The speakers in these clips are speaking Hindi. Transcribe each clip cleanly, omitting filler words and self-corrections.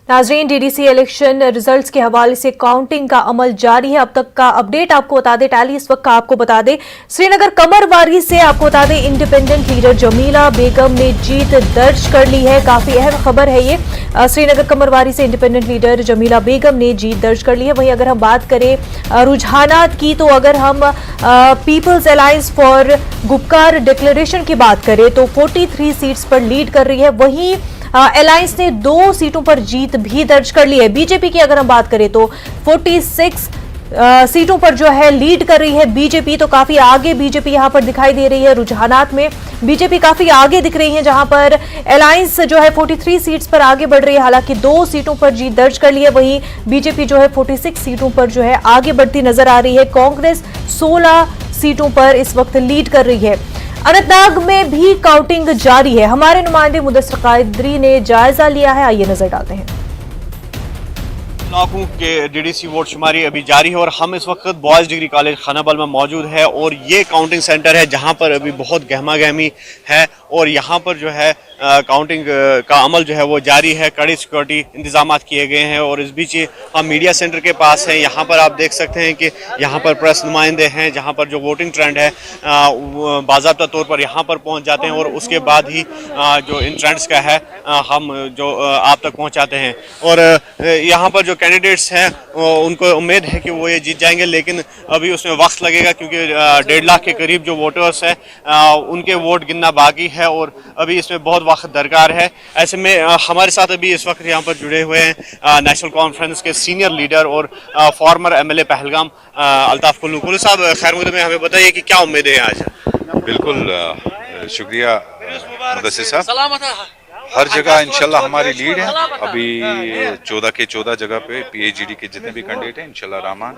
नाज़रीन, डीडीसी इलेक्शन रिजल्ट्स के हवाले से काउंटिंग का अमल जारी है। अब तक का अपडेट आपको बता दें, टैली इस वक्त का आपको बता दें। श्रीनगर कमरवारी से आपको बता दें, इंडिपेंडेंट लीडर जमीला बेगम ने जीत दर्ज कर ली है। काफी अहम खबर है ये। श्रीनगर कमरवारी से इंडिपेंडेंट लीडर जमीला बेगम ने जीत दर्ज कर ली है। वहीं अगर हम बात करें रुझानात की, तो अगर हम peoples alliance for Gupkar declaration की बात करें तो 43 सीट्स पर लीड कर रही है। वहीं अलायंस ने 2 सीटों पर जीत भी दर्ज कर ली है। बीजेपी की अगर हम बात करें तो 46 सीटों पर जो है लीड कर रही है बीजेपी। तो काफी आगे बीजेपी यहां पर दिखाई दे रही है। रुझानात में बीजेपी काफी आगे दिख रही है, जहां पर अलायंस जो है 43 सीट्स पर आगे बढ़ रही है। हालांकि 2 सीटों पर जीत दर्ज कर ली है। वहीं बीजेपी जो है 46 सीटों पर जो है आगे बढ़ती नजर आ रही है। कांग्रेस 16 सीटों पर इस वक्त लीड कर रही है। अनंतनाग में भी काउंटिंग जारी है। हमारे नुमाइंदे मुदस्सिर कादरी ने जायजा लिया है, आइए नजर डालते हैं। इलाकों के डीडीसी वोट शुमारी अभी जारी है और हम इस वक्त बॉयज़ डिग्री कॉलेज खानाबल में मौजूद है और ये काउंटिंग सेंटर है जहां पर अभी बहुत गहमा गहमी है और यहां पर जो है काउंटिंग का अमल जो है वो जारी है। कड़ी सिक्योरिटी इंतजाम किए गए हैं और इस बीच हम मीडिया सेंटर के पास हैं। यहाँ पर आप देख सकते हैं कि यहाँ पर प्रेस नुमाइंदे हैं, जहाँ पर जो वोटिंग ट्रेंड है बाज़ाब्ता तौर पर यहाँ पर पहुँच जाते हैं और उसके बाद ही जो इन ट्रेंड्स का है हम जो आप तक पहुँचाते हैं। और यहाँ पर जो कैंडिडेट्स हैं उनको उम्मीद है कि वो ये जीत जाएंगे, लेकिन अभी उसमें वक्त लगेगा क्योंकि 1.5 लाख के करीब जो वोटर्स हैं उनके वोट गिनना बाकी है और अभी इसमें बहुत वक्त दरकार है। ऐसे में हमारे साथ अभी इस वक्त यहाँ पर जुड़े हुए हैं नेशनल कॉन्फ्रेंस के सीनियर लीडर और फॉर्मर एमएलए पहलगाम अल्ताफ कुल्लू। कुल्लू साहब, खैर मुकदम, हमें बताइए कि क्या उम्मीदें हैं आज? बिल्कुल शुक्रिया मुदस्सिर साहब। हर जगह इंशाल्लाह हमारी लीड है। अभी 14 के 14 जगह पे पीएचडी के जितने भी कैंडिडेट हैं इंशाल्लाह रहमान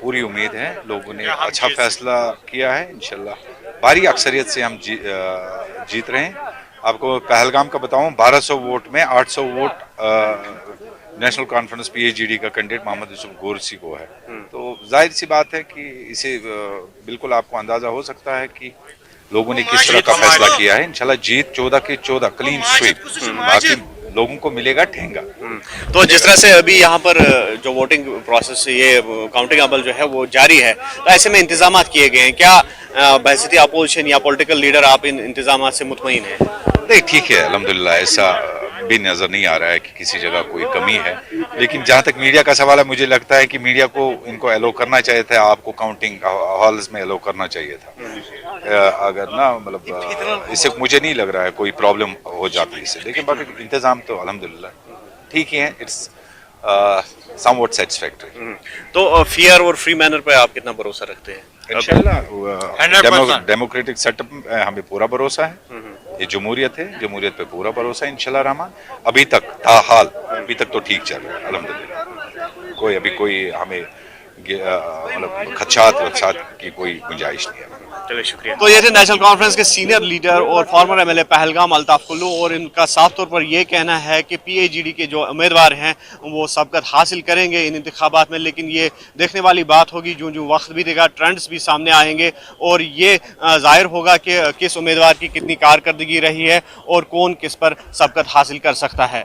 पूरी उम्मीद है। लोगों ने अच्छा फैसला किया है। इंशाल्लाह भारी अक्सरियत से हम जीत रहे हैं। आपको पहलगाम का बताऊं, 1200 वोट में 800 वोट नेशनल कॉन्फ्रेंस पीएचडी का कैंडिडेट मोहम्मद यूसुफ गोरसी को है। तो जाहिर सी बात है कि इसे बिल्कुल आपको अंदाजा हो सकता है कि लोगों ने किस तरह का फैसला किया है। इंशाल्लाह जीत 14 के 14 क्लीन स्वीप, बाकी लोगों को मिलेगा ठेंगा। तो जिस तरह से अभी यहाँ पर जो वोटिंग प्रोसेस, ये काउंटिंग अमल जो है वो जारी है, तो ऐसे में इंतजाम किए गए हैं। क्या बहसीती अपोजिशन या पॉलिटिकल लीडर आप इन इंतजाम से मुतमईन हैं? नहीं, ठीक है, अल्हम्दुलिल्लाह। ऐसा भी नजर नहीं आ रहा है कि किसी जगह कोई कमी है। लेकिन जहाँ तक मीडिया का सवाल है, मुझे लगता है कि मीडिया को इनको एलो करना चाहिए था। आपको काउंटिंग हॉल्स में एलो करना चाहिए था। अगर ना मतलब इससे मुझे नहीं लग रहा है कोई प्रॉब्लम हो जाती है इससे। लेकिन बाकी इंतजाम तो अल्हम्दुलिल्लाह ठीक ही है। It's somewhat satisfactory. तो फेयर और फ्री मैनर पे आप कितना भरोसा रखते हैं? इंशाल्लाह डेमोक्रेटिक सेटअप में हमें पूरा भरोसा है। ये जमहूरियत है, जमहूरियत पे पूरा भरोसा है इंशाल्लाह रहमान। अभी तक ताहाल अभी तक तो ठीक चल रहा है अल्हम्दुलिल्लाह। कोई हमें मतलब खदशात की कोई गुंजाइश नहीं है। चलिए, शुक्रिया। तो ये थे नेशनल कॉन्फ्रेंस के सीनियर लीडर और फॉर्मर एमएलए पहलगाम अल्ताफ कुल्लू और इनका साफ तौर पर यह कहना है कि पीएचडी के जो उम्मीदवार हैं वो सबकत हासिल करेंगे इन इंतखाबात में। लेकिन ये देखने वाली बात होगी, जो जो वक्त भी देगा ट्रेंड्स भी सामने आएंगे और ये जाहिर होगा कि किस उम्मीदवार की कितनी कारकर्दगी रही है और कौन किस पर सबकत हासिल कर सकता है।